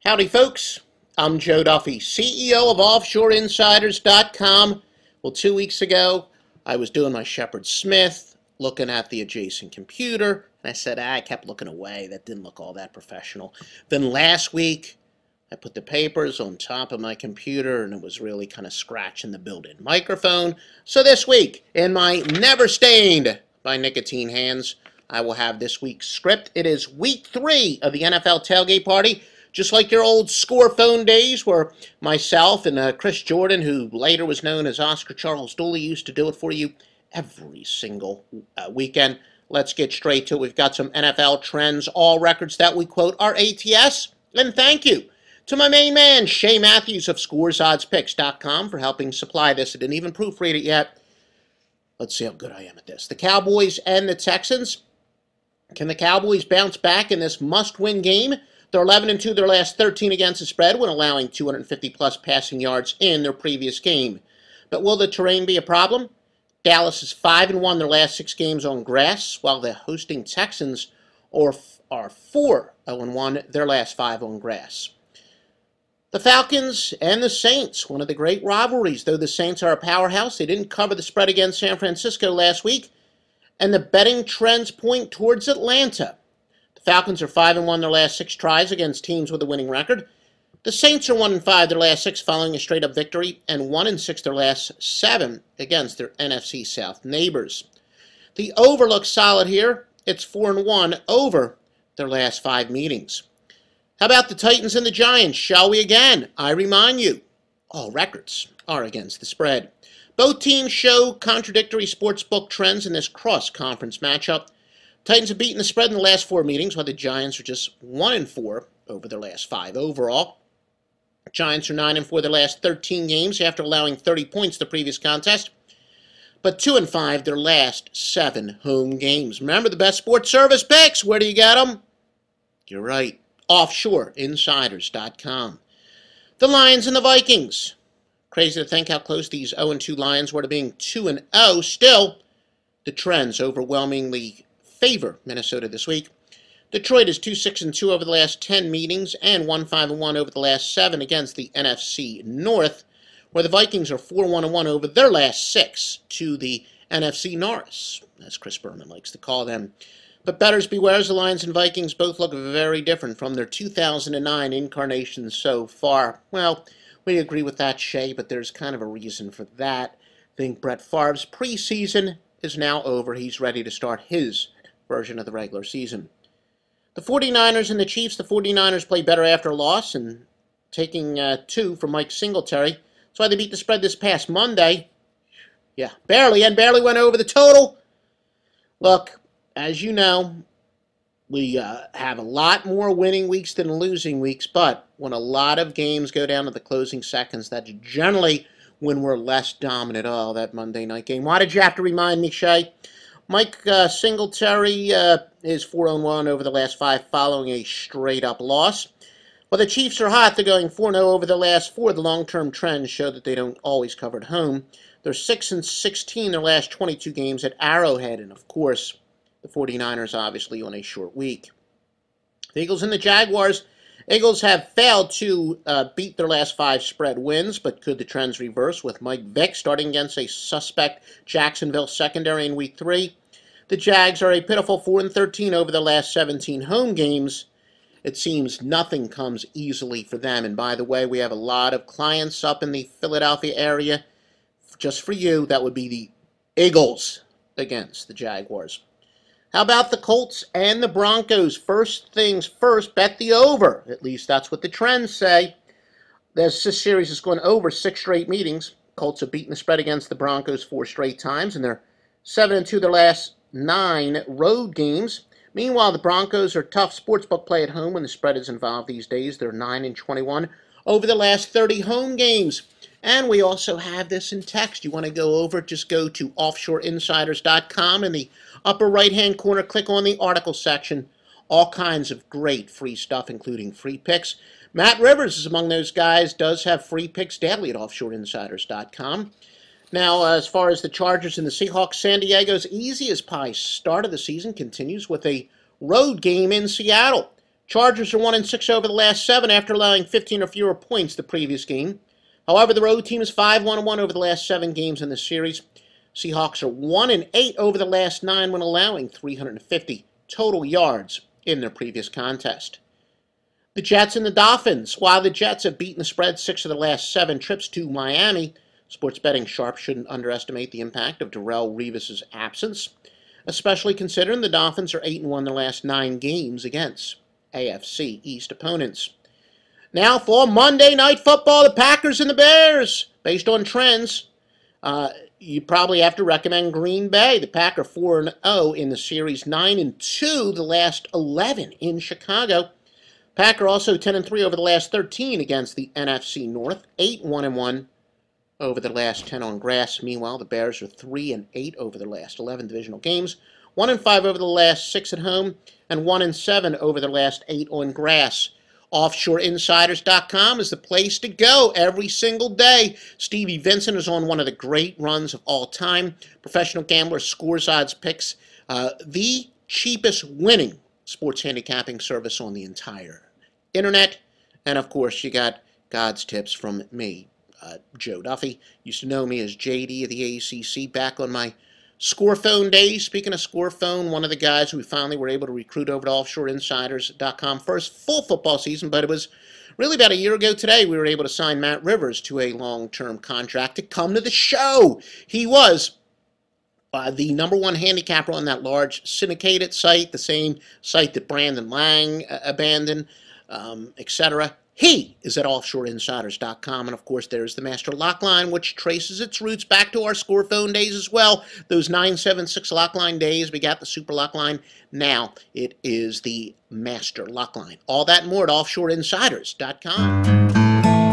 Howdy, folks. I'm Joe Duffy, CEO of OffshoreInsiders.com. Well, 2 weeks ago, I was doing my Shepard Smith, looking at the adjacent computer, and I said, I kept looking away. That didn't look all that professional. Then last week, I put the papers on top of my computer, and it was really kind of scratching the built-in microphone. So this week, in my never stained by nicotine hands, I will have this week's script. It is week 3 of the NFL tailgate party. Just like your old score phone days where myself and Chris Jordan, who later was known as Oscar Charles Dooley, used to do it for you every single weekend. Let's get straight to it. We've got some NFL trends. All records that we quote are ATS. And thank you to my main man, Shay Matthews of ScoresOddsPicks.com for helping supply this. I didn't even proofread it yet. Let's see how good I am at this. The Cowboys and the Texans. Can the Cowboys bounce back in this must-win game? They're 11-2 their last 13 against the spread when allowing 250-plus passing yards in their previous game. But will the terrain be a problem? Dallas is 5-1 their last 6 games on grass, while the hosting Texans are 4-1 their last 5 on grass. The Falcons and the Saints, one of the great rivalries. Though the Saints are a powerhouse, they didn't cover the spread against San Francisco last week, and the betting trends point towards Atlanta. Falcons are 5-1 their last 6 tries against teams with a winning record. The Saints are 1-5 their last 6 following a straight-up victory, and 1-6 their last 7 against their NFC South neighbors. The over looks solid here. It's 4-1 over their last 5 meetings. How about the Titans and the Giants? Shall we again? I remind you, all records are against the spread. Both teams show contradictory sportsbook trends in this cross-conference matchup. Titans have beaten the spread in the last 4 meetings, while the Giants are just 1-4 over their last 5 overall. Giants are 9-4 their last 13 games after allowing 30 points the previous contest, but 2-5 their last 7 home games. Remember the best sports service picks. Where do you get them? You're right, OffshoreInsiders.com. The Lions and the Vikings. Crazy to think how close these 0-2 Lions were to being 2-0. Still, the trends overwhelmingly favor Minnesota this week. Detroit is 2-6-2 over the last 10 meetings and 1-5-1 over the last 7 against the NFC North, where the Vikings are 4-1-1 over their last 6 to the NFC Norris, as Chris Berman likes to call them. But bettors beware, as the Lions and Vikings both look very different from their 2009 incarnations so far. Well, we agree with that, Shay, but there's kind of a reason for that. I think Brett Favre's preseason is now over. He's ready to start his version of the regular season. The 49ers and the Chiefs. The 49ers play better after a loss, and taking 2 from Mike Singletary. That's why they beat the spread this past Monday. Yeah, barely went over the total. Look, as you know, we have a lot more winning weeks than losing weeks, but when a lot of games go down to the closing seconds, that's generally when we're less dominant. Oh, that Monday night game. Why did you have to remind me, Shay? Mike Singletary is 4-1 over the last 5 following a straight-up loss. While the Chiefs are hot, they're going 4-0 over the last 4. The long-term trends show that they don't always cover at home. They're 6-16 their last 22 games at Arrowhead, and of course, the 49ers obviously on a short week. The Eagles and the Jaguars. Eagles have failed to beat their last 5 spread wins, but could the trends reverse with Mike Vick starting against a suspect Jacksonville secondary in Week 3? The Jags are a pitiful 4-13 over the last 17 home games. It seems nothing comes easily for them. And by the way, we have a lot of clients up in the Philadelphia area. Just for you, that would be the Eagles against the Jaguars. How about the Colts and the Broncos? First things first, bet the over. At least that's what the trends say. This series is going over 6 straight meetings. Colts have beaten the spread against the Broncos 4 straight times, and they're 7-2 their last 9 road games. Meanwhile, the Broncos are tough sportsbook play at home when the spread is involved these days. They're 9-21 over the last 30 home games. And we also have this in text. You want to go over, just go to offshoreinsiders.com. In the upper right-hand corner, click on the article section. All kinds of great free stuff, including free picks. Matt Rivers is among those guys, does have free picks daily at offshoreinsiders.com. Now, as far as the Chargers and the Seahawks, San Diego's easy as pie start of the season continues with a road game in Seattle. Chargers are 1-6 over the last 7 after allowing 15 or fewer points the previous game. However, the road team is 5-1-1 over the last 7 games in this series. Seahawks are 1-8 over the last 9 when allowing 350 total yards in their previous contest. The Jets and the Dolphins. While the Jets have beaten the spread 6 of the last 7 trips to Miami, sports betting sharps shouldn't underestimate the impact of Darrelle Revis's absence, especially considering the Dolphins are 8-1 their last 9 games against AFC East opponents. Now for Monday Night Football, the Packers and the Bears. Based on trends, you probably have to recommend Green Bay. The Packers 4-0 in the series, 9-2 the last 11 in Chicago. Packer also 10-3 over the last 13 against the NFC North, 8-1-1 over the last 10 on grass. Meanwhile, the Bears are 3-8 over their last 11 divisional games, 1-5 over the last 6 at home, and 1-7 over their last 8 on grass. OffshoreInsiders.com is the place to go every single day. Stevie Vincent is on one of the great runs of all time. Professional gambler scores odds picks, the cheapest winning sports handicapping service on the entire internet. And of course, you got God's tips from me, Joe Duffy. Used to know me as JD of the ACC back on my Score Phone days. Speaking of Score Phone, one of the guys we finally were able to recruit over to OffshoreInsiders.com first full football season, but it was really about a year ago today we were able to sign Matt Rivers to a long-term contract to come to the show. He was the #1 handicapper on that large syndicated site, the same site that Brandon Lang abandoned, etc. He is at OffshoreInsiders.com, and of course there's the Master Lock Line, which traces its roots back to our Score Phone days as well. Those 976 Lock Line days, we got the Super Lock Line. Now it is the Master Lock Line. All that and more at OffshoreInsiders.com.